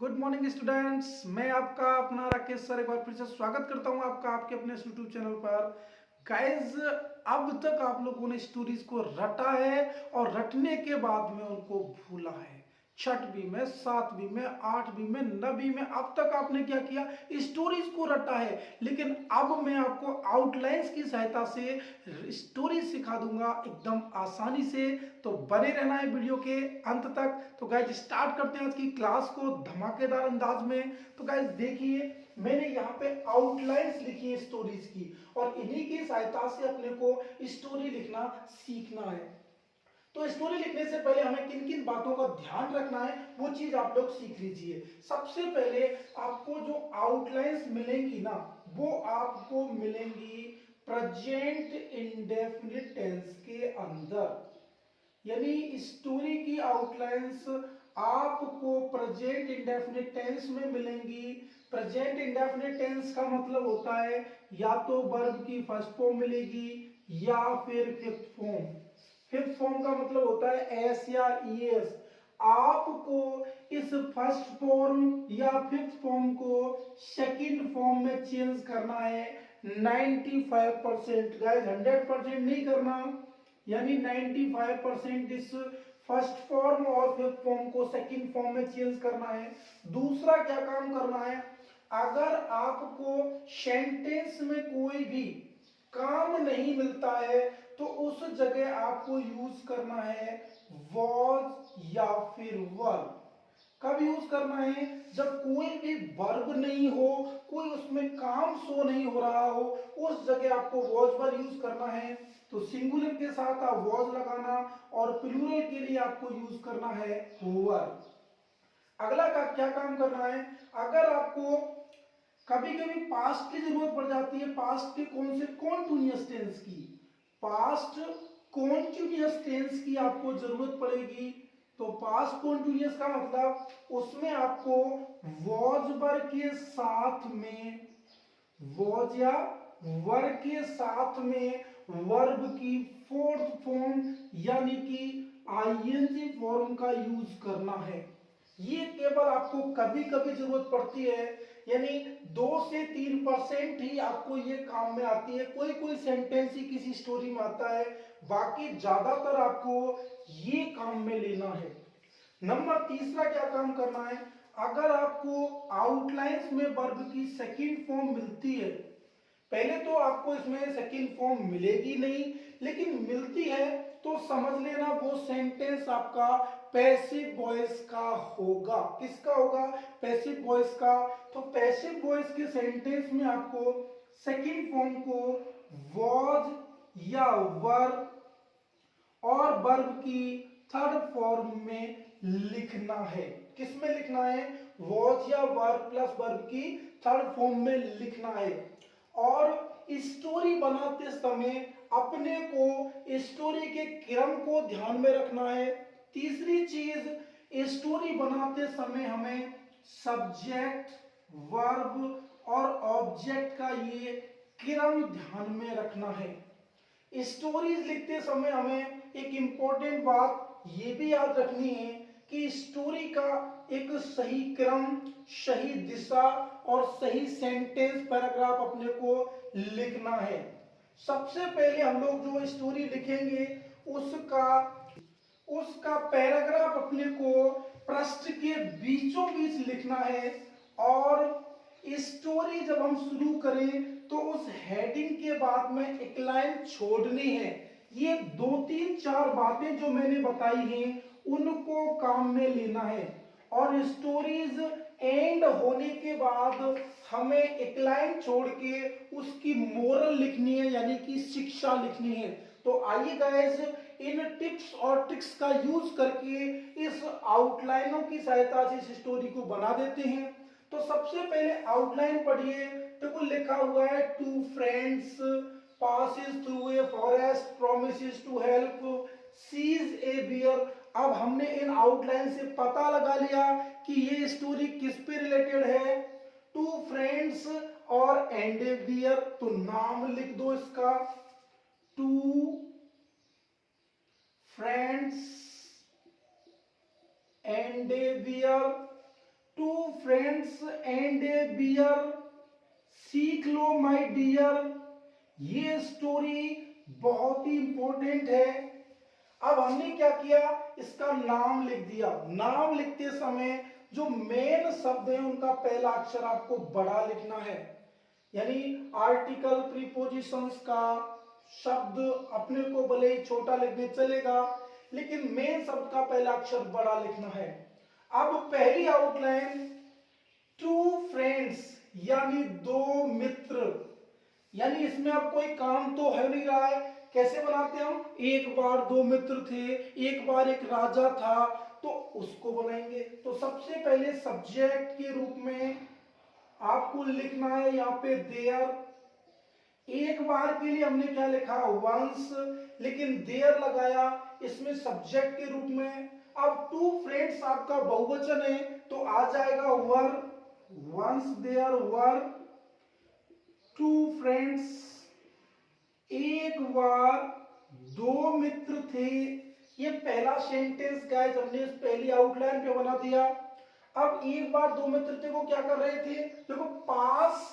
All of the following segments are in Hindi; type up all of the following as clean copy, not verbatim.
Good morning students. मैं आपका अपना राकेश सर एक बार फिर से स्वागत करता हूं आपका आपके अपने यूट्यूब चैनल पर। गाइज, अब तक आप लोगों ने स्टोरीज को रटा है और रटने के बाद में उनको भूला है। छठवीं में, सातवीं में, आठवीं में, नवीं में अब तक आपने क्या किया? स्टोरीज को रटा है। लेकिन अब मैं आपको आउटलाइंस की सहायता से स्टोरी सिखा दूंगा एकदम आसानी से। तो बने रहना है वीडियो के अंत तक। तो गाइज स्टार्ट करते हैं आज की क्लास को धमाकेदार अंदाज में। तो गाइज देखिए, मैंने यहाँ पे आउटलाइंस लिखी है स्टोरीज की, और इन्हीं की सहायता से अपने को स्टोरी लिखना सीखना है। तो स्टोरी लिखने से पहले हमें किन किन बातों का ध्यान रखना है वो चीज आप लोग सीख लीजिए। सबसे पहले आपको जो आउटलाइंस मिलेंगी ना, वो आपको मिलेंगी प्रेजेंट इंडेफिनिट टेंस के अंदर। यानी स्टोरी की आउटलाइंस आपको प्रेजेंट इंडेफिनिट टेंस में मिलेंगी। प्रेजेंट इंडेफिनिट टेंस का मतलब होता है या तो वर्ब की फर्स्ट फॉर्म मिलेगी या फिर फिफ्थ फॉर्म। फिफ्थ फॉर्म का मतलब होता है एस या ईएस। आपको इस फर्स्ट फॉर्म या फिफ्थ फॉर्म को सेकंड फॉर्म में चेंज करना है 95%। गाइस 100% नहीं करना। यानी 95% इस फर्स्ट फॉर्म और फिफ्थ फॉर्म को सेकंड फॉर्म में चेंज करना है। दूसरा क्या काम करना है, अगर आपको सेंटेंस में कोई भी काम नहीं मिलता है तो उस जगह आपको यूज करना है वॉज या फिर वर। कब यूज करना है? जब कोई भी वर्ब नहीं हो, कोई उसमें काम शो नहीं हो रहा हो, उस जगह आपको वॉज वर यूज करना है। तो सिंगुलर के साथ आप वॉज लगाना और प्लूरल के लिए आपको यूज करना है वर। अगला का क्या काम करना है, अगर आपको कभी कभी पास्ट की जरूरत पड़ जाती है, पास्ट के कौन से कॉन्टिन्यूअस टेंस की, पास्ट कॉन्टिन्यूअस टेंस की आपको जरूरत पड़ेगी। तो पास्ट कॉन्टिन्यूअस का मतलब उसमें आपको वॉज वर के साथ में, वॉज या वर के साथ में वर्ब की फोर्थ फॉर्म यानी कि आईएनजी फॉर्म का यूज करना है। ये केवल आपको कभी कभी जरूरत पड़ती है, यानी 2 से 3% ही आपको ये काम में आती है। कोई कोई सेंटेंस ही किसी स्टोरी में आता है, बाकी ज्यादातर आपको ये काम में लेना है। नंबर तीसरा क्या काम करना है, अगर आपको आउटलाइंस में वर्ब की सेकंड फॉर्म मिलती है, पहले तो आपको इसमें सेकंड फॉर्म मिलेगी नहीं, लेकिन मिलती है तो समझ लेना वो सेंटेंस आपका पैसिव वॉइस का होगा। किसका होगा? पैसिव वॉइस का। तो पैसिव वॉइस के सेंटेंस में आपको सेकंड फॉर्म को वॉज या वर और वर्ब की थर्ड फॉर्म में लिखना है। किसमें लिखना है? वॉज या वर प्लस वर्ब की थर्ड फॉर्म में लिखना है। और स्टोरी बनाते समय अपने को स्टोरी के क्रम को ध्यान में रखना है। तीसरी चीज, स्टोरी बनाते समय हमें सब्जेक्ट, वर्ब और ऑब्जेक्ट का ये क्रम ध्यान में रखना है। स्टोरीज लिखते समय हमें एक इंपॉर्टेंट बात ये भी याद रखनी है कि स्टोरी का एक सही क्रम, सही दिशा और सही सेंटेंस पैराग्राफ अपने को लिखना है। सबसे पहले हम लोग जो स्टोरी लिखेंगे उसका उसका पैराग्राफ अपने को पृष्ठ के बीचों बीच लिखना है। और स्टोरी जब हम शुरू करें तो उस हेडिंग के बाद में एक लाइन छोड़नी है। ये 2 3 4 बातें जो मैंने बताई हैं उनको काम में लेना है। और स्टोरीज एंड होने के बाद हमें एक लाइन छोड़ के उसकी मोरल लिखनी है, यानी कि शिक्षा लिखनी है। तो आइए गाइस, इन टिप्स और ट्रिक्स का यूज करके इस आउटलाइनों की सहायता से इस स्टोरी को बना देते हैं। तो सबसे पहले आउटलाइन पढ़िए। देखो लिखा हुआ है, two friends passes through a forest, promises to help, sees a bear। अब हमने इन आउटलाइन से पता लगा लिया कि ये स्टोरी किस पे रिलेटेड है, टू फ्रेंड्स और एंड ए बियर। तो नाम लिख दो इसका, two friends and a bear. Two friends and a bear, सीख लो माय डियर। ये स्टोरी बहुत ही इंपॉर्टेंट है। अब हमने क्या किया, इसका नाम लिख दिया। नाम लिखते समय जो मेन शब्द है उनका पहला अक्षर आपको बड़ा लिखना है, यानी आर्टिकल प्रीपोजिशंस का शब्द अपने को भले ही छोटा लिखने चलेगा, लेकिन मेन शब्द का पहला अक्षर बड़ा लिखना है। अब पहली आउटलाइन, टू फ्रेंड्स यानी दो मित्र, यानी इसमें अब कोई काम तो है नहीं रहा है। कैसे बनाते हैं हम, एक बार दो मित्र थे, एक बार एक राजा था, तो उसको बनाएंगे। तो सबसे पहले सब्जेक्ट के रूप में आपको लिखना है यहाँ पे देयर। एक बार के लिए हमने क्या लिखा, वंस, लेकिन देयर लगाया इसमें सब्जेक्ट के रूप में। अब टू फ्रेंड्स आपका बहुवचन है तो आ जाएगा were, once there were two friends, एक बार दो मित्र थे। ये पहला सेंटेंस गाइस हमने इस पहली आउटलाइन पे बना दिया। अब एक बार दो मित्र थे को क्या कर रहे थे, देखो पास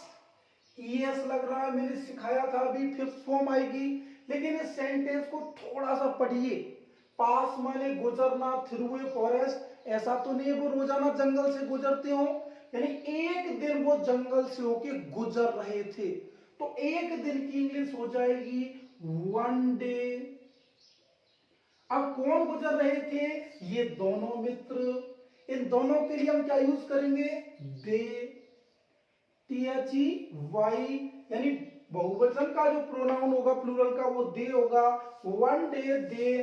ईएस लग रहा है, मैंने सिखाया था, अभी फिफ्थ फॉर्म आएगी, लेकिन इस सेंटेंस को थोड़ा सा पढ़िए। पास माने गुजरना, थ्रू ए फॉरेस्ट, ऐसा तो नहीं वो रोजाना जंगल से गुजरते हो, यानी एक दिन वो जंगल से होके गुजर रहे थे, तो एक दिन की इंग्लिश हो जाएगी वन डे। अब कौन गुजर रहे थे, ये दोनों मित्र। इन दोनों के लिए हम क्या यूज करेंगे, दे, THEY, यानी बहुवचन का जो प्रोनाउन होगा प्लूरल का वो दे होगा, वन डे दे।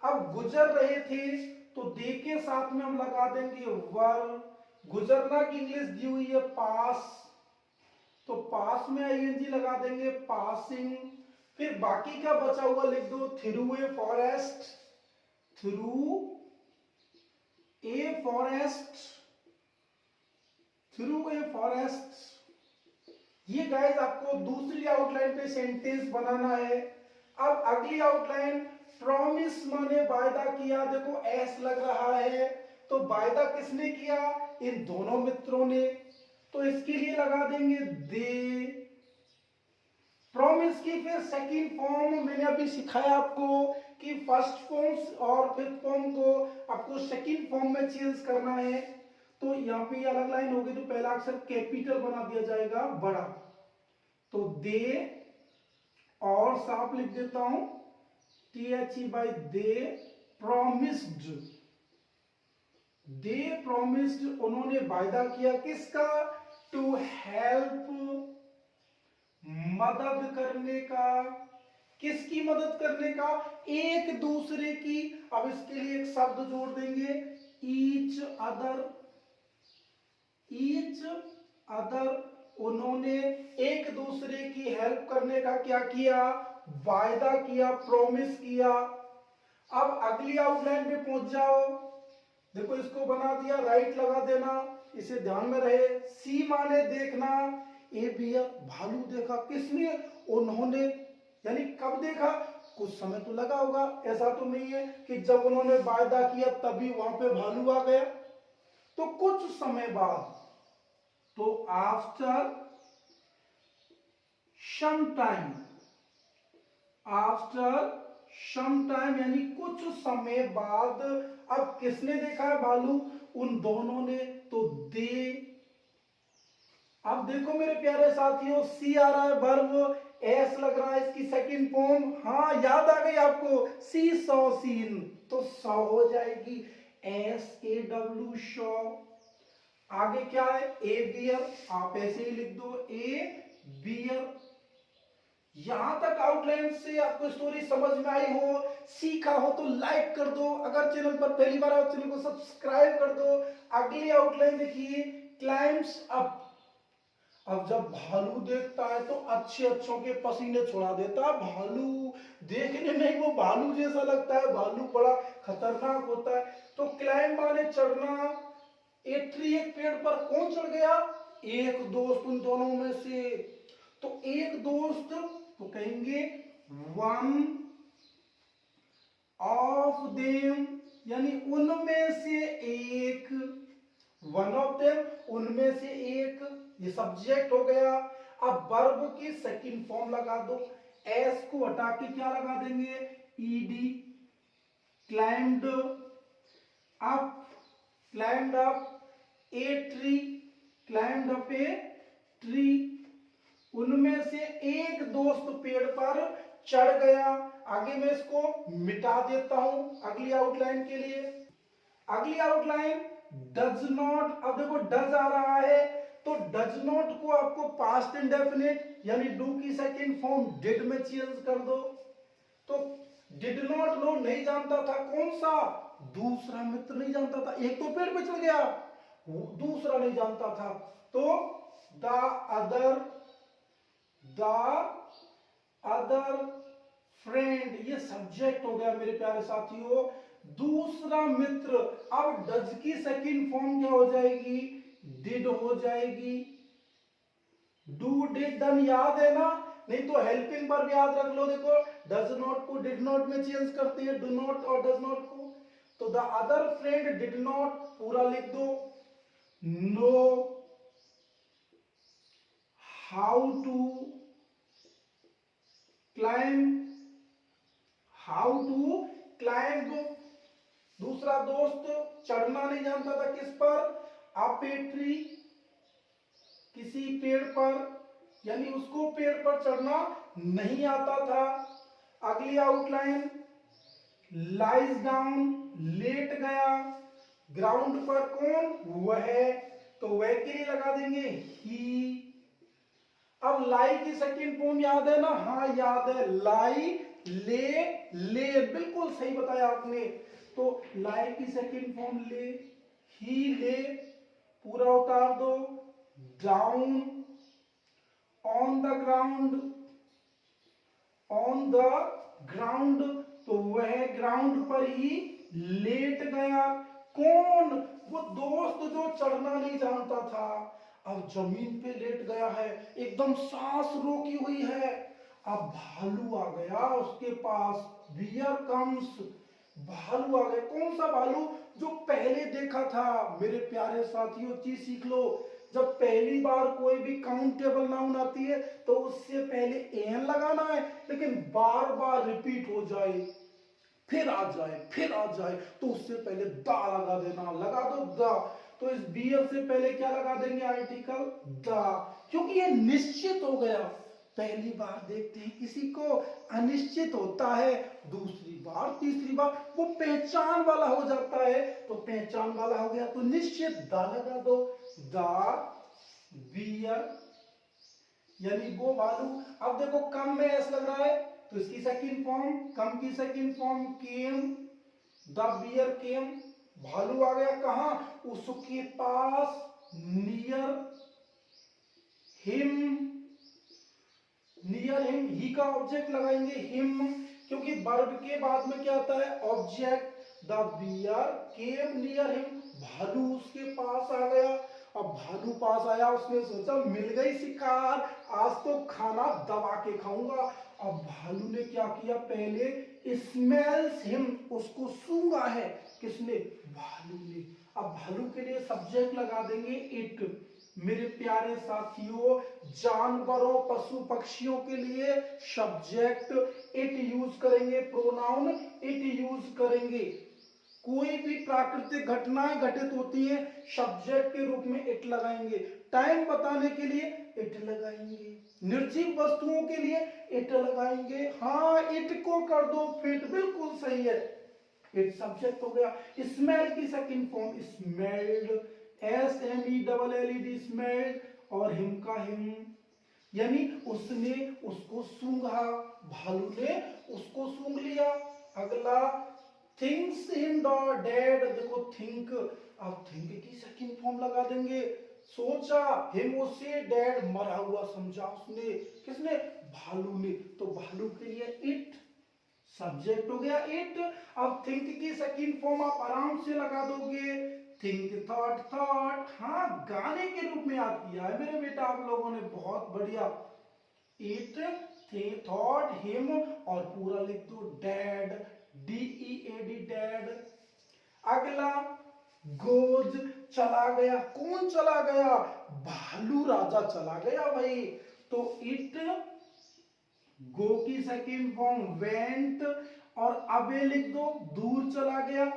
अब गुजर रहे थे तो दे के साथ में हम लगा देंगे वर। गुजरना की इंग्लिश दी हुई है पास, तो पास में आईएनजी लगा देंगे पासिंग। फिर बाकी क्या बचा हुआ लिख दो, through a forest, through a forest, through a forest. ये गाइस आपको दूसरी आउटलाइन पे सेंटेंस बनाना है। अब अगली आउटलाइन, प्रॉमिस माने वायदा किया, देखो एस लग रहा है, तो वायदा किसने किया, इन दोनों मित्रों ने, तो इसके लिए लगा देंगे दे। प्रॉमिस की फिर सेकंड फॉर्म मैंने अभी सिखाया आपको कि फर्स्ट फॉर्म और फिफ्थ फॉर्म को आपको सेकंड फॉर्म में चेंज करना है। तो यहाँ पे अलग लाइन होगी, तो पहला अक्षर कैपिटल बना दिया जाएगा बड़ा, तो दे, और साफ लिख देता हूं THE they promised, they promised, उन्होंने वायदा किया किसका, टू हेल्प, मदद करने का। किसकी मदद करने का, एक दूसरे की। अब इसके लिए एक शब्द जोड़ देंगे, ईच अदर, ईच अदर, उन्होंने एक दूसरे की हेल्प करने का क्या किया, वायदा किया, प्रॉमिस किया। अब अगली आउटलाइन पे पहुंच जाओ, देखो इसको बना दिया, राइट लगा देना, इसे ध्यान में रहे। सी माने देखना, ए बियर भालू देखा, किसने, उन्होंने, यानी कब देखा, कुछ समय तो लगा होगा, ऐसा तो नहीं है कि जब उन्होंने वायदा किया तभी वहां पे भालू आ गया, तो कुछ समय बाद, तो after some time, after some time यानी कुछ समय बाद। अब किसने देखा है भालू, उन दोनों ने, तो दे। अब देखो मेरे प्यारे साथियों, सी आ रहा है, वर्ब, एस लग रहा है, इसकी सेकंड फॉर्म, हाँ याद आ गई आपको, सी सॉ सीन, तो सॉ हो जाएगी SAW शॉ। आगे क्या है, ए बियर, आप ऐसे ही लिख दो ए बियर। यहां तक आउटलाइन से आपको स्टोरी समझ में आई हो, सीखा हो तो लाइक कर दो, अगर चैनल पर पहली बार आओ चैनल को सब्सक्राइब कर दो। अगली आउटलाइन देखिए, क्लाइम्स अप। अब जब भालू देखता है तो अच्छे अच्छों के पसीने छुड़ा देता है। भालू देखने में वो भालू जैसा लगता है, भालू बड़ा खतरनाक होता है। तो क्लाइम माने चढ़ना, एक ट्री, एक पेड़ पर कौन चढ़ गया, एक दोस्त उन दोनों में से, तो एक दोस्त, तो कहेंगे वन ऑफ देम, यानी उनमें से एक, वन ऑफ देम, उनमें से एक, ये सब्जेक्ट हो गया। अब वर्ब की सेकंड फॉर्म लगा दो, एस को हटा के क्या लगा देंगे, ED. Climbed up, climbed up a tree, climbed up a tree, उनमें से एक दोस्त पेड़ पर चढ़ गया। आगे मैं इसको मिटा देता हूं अगली आउटलाइन के लिए। अगली आउटलाइन डज नॉट, अब देखो डज आ रहा है तो डज नॉट को आपको पास्ट इंडेफिनिट यानी डू की सेकंड फॉर्म डिड में चेंज कर दो। तो डिड नॉट नो नहीं जानता था, कौन सा, दूसरा मित्र नहीं जानता था, एक तो पेड़ पे चढ़ गया, दूसरा नहीं जानता था, तो द अदर फ्रेंड, ये सब्जेक्ट हो गया मेरे प्यारे साथियों, दूसरा मित्र। अब डज की सेकंड फॉर्म क्या हो जाएगी, डिड हो जाएगी। डू डिड डन याद है ना, नहीं तो हेल्पिंग पर भी याद रख लो। देखो डज नॉट को डिड नॉट में चेंज करते हैं, डू नॉट और डज नॉट को। तो the other friend did not पूरा लिख दो, नो हाउ टू क्लाइंब, दूसरा दोस्त चढ़ना नहीं जानता था किस पर, अप ए ट्री, किसी पेड़ पर, यानी उसको पेड़ पर चढ़ना नहीं आता था। अगली आउटलाइन लाइज डाउन, लेट गया, ग्राउंड पर कौन, वह, तो वह के लिए लगा देंगे ही। अब लाई की सेकंड फॉर्म याद है ना, हाँ याद है, लाई ले, बिल्कुल सही बताया आपने। तो लाई की सेकंड फॉर्म ले, ही ले, पूरा उतार दो, डाउन, ऑन द ग्राउंड, तो वह ग्राउंड पर ही लेट गया। कौन, वो दोस्त जो चढ़ना नहीं जानता था, अब जमीन पे लेट गया है, एकदम सांस रोकी हुई है। अब भालू आ गया उसके पास, बियर कम्स, भालू आ गया। कौन सा भालू, जो पहले देखा था। मेरे प्यारे साथियों चीज सीख लो, जब पहली बार कोई भी काउंटेबल नाउन आती है तो उससे पहले एन लगाना है, लेकिन बार बार रिपीट हो जाए, फिर आ जाए तो उससे पहले दा लगा देना, लगा दो दा। तो इस बियर से पहले क्या लगा देंगे, आर्टिकल दा, क्योंकि ये निश्चित हो गया। पहली बार देखते हैं किसी को, अनिश्चित होता है, दूसरी बार तीसरी बार वो पहचान वाला हो जाता है, तो पहचान वाला हो गया तो निश्चित दा लगा दो, दा बियर, यानी वो भालू। अब देखो कम में एस लग रहा है तो इसकी सेकंड फॉर्म, कम की second form came, the bear came, भालू आ गया कहां, उसके पास, नियर हिम, ही का ऑब्जेक्ट लगाएंगे हिम, क्योंकि वर्ब के बाद में क्या आता है, object. The bear came near him, भालू उसके पास आ गया। अब भालू पास आया, उसने सोचा मिल गई शिकार, आज तो खाना दबा के खाऊंगा। अब भालू ने क्या किया, पहले स्मेल्स हिम, उसको सूंघा है, किसने, भालू ने। अब भालू के लिए सब्जेक्ट लगा देंगे इट। मेरे प्यारे साथियों, जानवरों पशु पक्षियों के लिए सब्जेक्ट इट यूज करेंगे, प्रोनाउन इट यूज करेंगे। कोई भी प्राकृतिक घटनाएं घटित होती है सब्जेक्ट के रूप में इट लगाएंगे। टाइम बताने के लिए इट लगाएंगे, निर्जीव वस्तुओं के लिए इट लगाएंगे। हाँ इट को कर दो फिट, बिल्कुल सही है, इट सब्जेक्ट हो गया। स्मेल की second form smelled, SMELLED smelled, और हिम का हिम, यानी उसने उसको सूंघा, भालू ने उसको सूंघ लिया। अगला थिंक्स हिम डेड, देखो थिंक, अब थिंक की सेकंड फॉर्म लगा देंगे, सोचा, हिम उसे, डेड मरा हुआ समझा उसने, किसने, भालू ने, तो भालू के लिए इट सब्जेक्ट हो गया इट। अब थिंक की सेकंड फॉर्म आप आराम से लगा दोगे, थिंक थॉट, हाँ गाने के रूप में याद किया है मेरे बेटा आप लोगों ने, बहुत बढ़िया। इट थॉट हिम, और पूरा लिख दो डैड, DEAD डैड। अगला गोज चला गया। कौन चला गया? भालू राजा चला गया भाई। तो इट गो की सेकंड फॉर्म वेंट, और अब ये लिख दो दूर चला गया।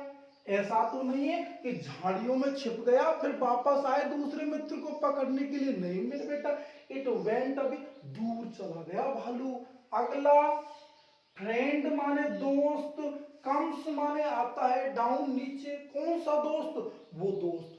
ऐसा तो नहीं है कि झाड़ियों में छिप गया फिर वापस आए दूसरे मित्र को पकड़ने के लिए, नहीं मेरे बेटा, इट वेंट, अभी दूर चला गया भालू। अगला, फ्रेंड माने दोस्त, कम्स माने आता है डाउन नीचे। कौन सा दोस्त? वो दोस्त,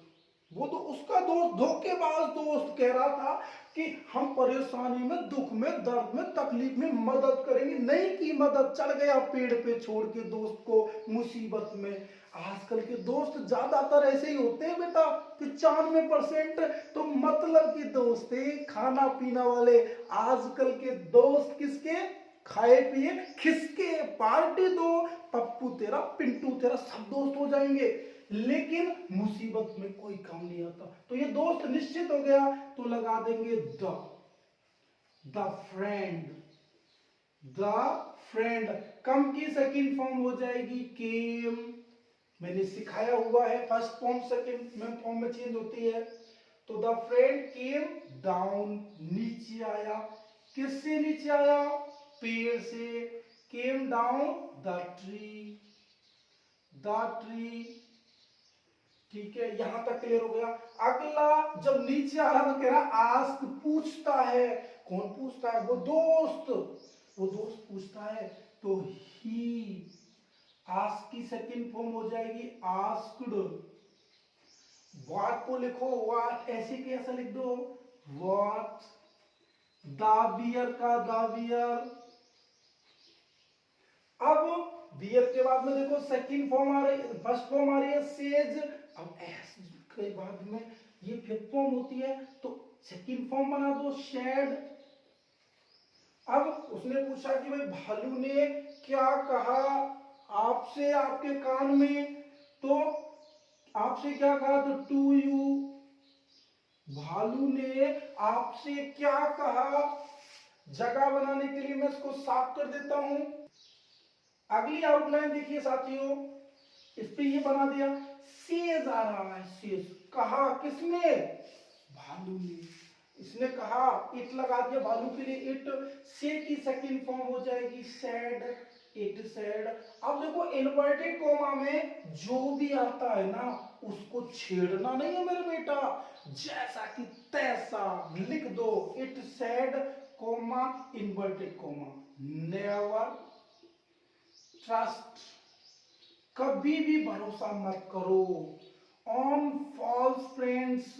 वो तो उसका दोस्त, धोखेबाज दोस्त कह रहा था कि हम परेशानी में, दुख में, दर्द में, तकलीफ में मदद करेंगे, नहीं की मदद, चढ़ गया पेड़ पे छोड़ के दोस्त को मुसीबत में। आजकल के दोस्त ज्यादातर ऐसे ही होते हैं बेटा, 95% तो मतलब के दोस्त हैं, खाना पीना वाले। आजकल के दोस्त किसके? खाए पिए खिसके, पार्टी दो, पप्पू तेरा, पिंटू तेरा, सब दोस्त हो जाएंगे, लेकिन मुसीबत में कोई काम नहीं आता। तो ये दोस्त निश्चित हो गया, तो लगा देंगे the friend. The friend come की सेकंड फॉर्म हो जाएगी केम। मैंने सिखाया हुआ है, फर्स्ट फॉर्म सेकंड में फॉर्म में चेंज होती है। तो द फ्रेंड केम डाउन, नीचे आया। किससे नीचे आया? पेड़ से। Came down the tree, the tree. ठीक है, यहां तक क्लियर हो गया। अगला, जब नीचे आ रहा तो कह रहा आस्क, पूछता है। कौन पूछता है? वो दोस्त, वो दोस्त पूछता है। तो ही, आस्क की सेकंड फॉर्म हो जाएगी आस्क्ड। व्हाट को लिखो व्हाट, ऐसे कैसे लिख दो व्हाट। दाबियर का दाबियर। अब बियर के बाद में देखो सेकंड फॉर्म आ रही, फर्स्ट फॉर्म आ रही है सेज। अब एस के बाद में ये फिफ्थ फॉर्म होती है, तो सेकंड फॉर्म बना दो शेड। अब उसने पूछा कि भाई भालू ने क्या कहा आपसे, आपके कान में, तो आपसे क्या कहा? तो टू यू। भालू ने आपसे क्या कहा? जगह बनाने के लिए मैं इसको साफ कर देता हूं। अगली आउटलाइन देखिए साथियों, इस पे ये बना दिया, सेज आ रहा है, सेज। कहा किसने? भालू ने। इसने कहा, इट लगा दिया भालू के लिए इट। से की सेकंड फॉर्म हो जाएगी सैड, इट सैड। अब देखो इन्वर्टेड कोमा में जो भी आता है ना, उसको छेड़ना नहीं है मेरे बेटा, जैसा कि तैसा लिख दो। It sad coma inverted coma. Never trust, कभी भी भरोसा मत करो। ऑन फॉल्स फ्रेंड्स,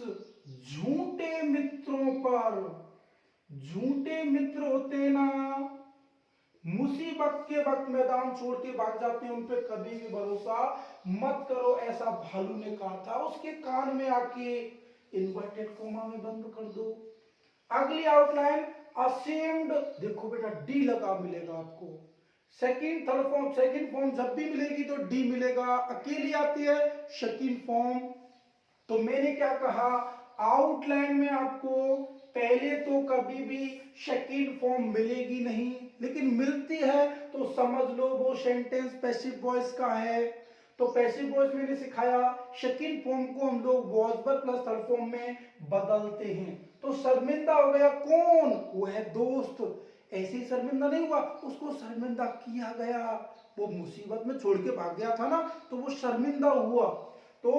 झूठे मित्रों पर। झूठे मित्र होते ना, मुसीबत के वक्त मैदान छोड़ के भाग जाते हैं, उन पे कभी भी भरोसा मत करो, ऐसा भालू ने कहा था। उसके कान में आके इन्वर्टेड कोमा में बंद कर दो। अगली आउटलाइन, असेम्ड। देखो बेटा डी लगा मिलेगा आपको। Second third form, second form जब भी मिलेगी तो डी मिलेगा। अकेली आती है सेकंड फॉर्म। तो मैंने क्या कहा, आउटलाइन में आपको पहले तो कभी भी सेकंड फॉर्म मिलेगी नहीं, लेकिन मिलती है तो समझ लो वो सेंटेंस पैसिव वॉइस का है। तो पैसिव वॉइस मैंने सिखाया, सेकंड फॉर्म को हम लोग was verb plus third form में बदलते हैं। तो शर्मिंदा हो गया कौन? वो है दोस्त। ऐसे ही शर्मिंदा नहीं हुआ, उसको शर्मिंदा किया गया, वो मुसीबत में छोड़ के भाग गया था ना, तो वो शर्मिंदा हुआ। तो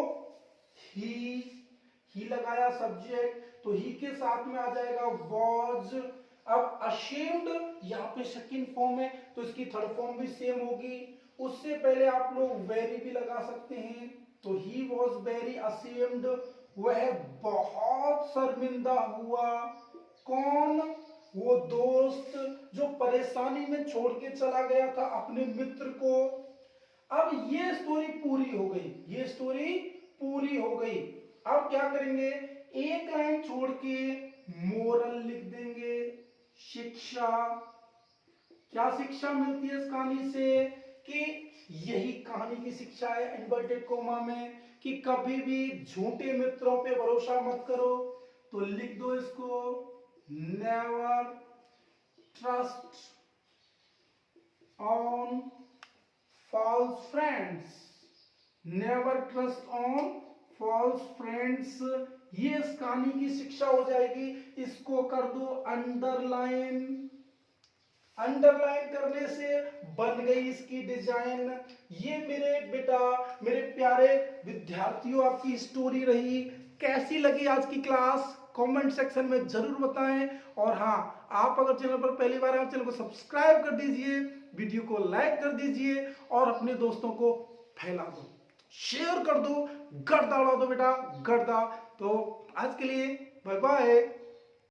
ही लगाया सब्जेक्ट, तो ही के साथ में आ जाएगा वॉज। अब अशेम्ड यहाँ पे सेकंड फॉर्म है, तो इसकी थर्ड फॉर्म भी सेम होगी। उससे पहले आप लोग वेरी भी लगा सकते हैं। तो ही वॉज वेरी अशेम्ड, वह बहुत शर्मिंदा हुआ। कौन? वो दोस्त जो परेशानी में छोड़ के चला गया था अपने मित्र को। अब ये स्टोरी पूरी हो गई, ये स्टोरी पूरी हो गई। अब क्या करेंगे, एक लाइन छोड़ के मोरल लिख देंगे, शिक्षा। क्या शिक्षा मिलती है इस कहानी से? कि यही कहानी की शिक्षा है इन्वर्टेड कोमा में, कि कभी भी झूठे मित्रों पे भरोसा मत करो। तो लिख दो इसको, never trust on false friends, never trust on false friends, ये इस कहानी की शिक्षा हो जाएगी। इसको कर दो अंडरलाइन। अंडरलाइन करने से बन गई इसकी डिजाइन। ये मेरे बेटा, मेरे प्यारे विद्यार्थियों, आपकी स्टोरी रही। कैसी लगी आज की क्लास कमेंट सेक्शन में जरूर बताएं। और हाँ, आप अगर चैनल पर पहली बार आए, चैनल को सब्सक्राइब कर दीजिए, वीडियो को लाइक कर दीजिए और अपने दोस्तों को फैला दो, शेयर कर दो, गर्दा उड़ा दो बेटा, गर्दा। तो आज के लिए बाय बाय।